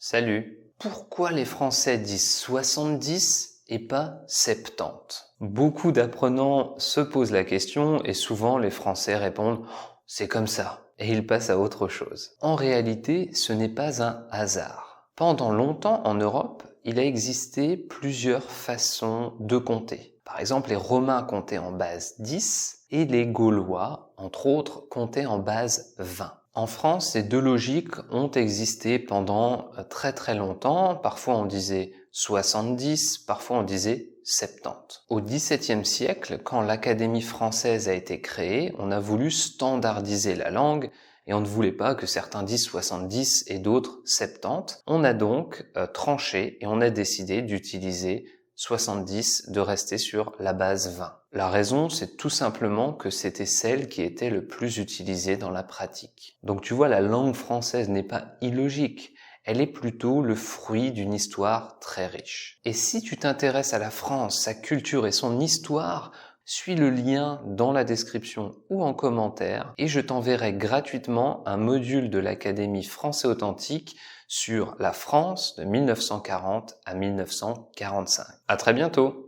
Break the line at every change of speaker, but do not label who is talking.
Salut. Pourquoi les Français disent 70 et pas 70? Beaucoup d'apprenants se posent la question et souvent les Français répondent « c'est comme ça » et ils passent à autre chose. En réalité, ce n'est pas un hasard. Pendant longtemps en Europe, il a existé plusieurs façons de compter. Par exemple, les Romains comptaient en base 10 et les Gaulois, entre autres, comptaient en base 20. En France, ces deux logiques ont existé pendant très longtemps. Parfois on disait 70, parfois on disait 70. Au XVIIe siècle, quand l'Académie française a été créée, on a voulu standardiser la langue et on ne voulait pas que certains disent 70 et d'autres 70. On a donc tranché et on a décidé d'utiliser 70, de rester sur la base 20. La raison, c'est tout simplement que c'était celle qui était le plus utilisée dans la pratique. Donc tu vois, la langue française n'est pas illogique, elle est plutôt le fruit d'une histoire très riche. Et si tu t'intéresses à la France, sa culture et son histoire, suis le lien dans la description ou en commentaire et je t'enverrai gratuitement un module de l'Académie Français Authentique sur la France de 1940 à 1945. À très bientôt!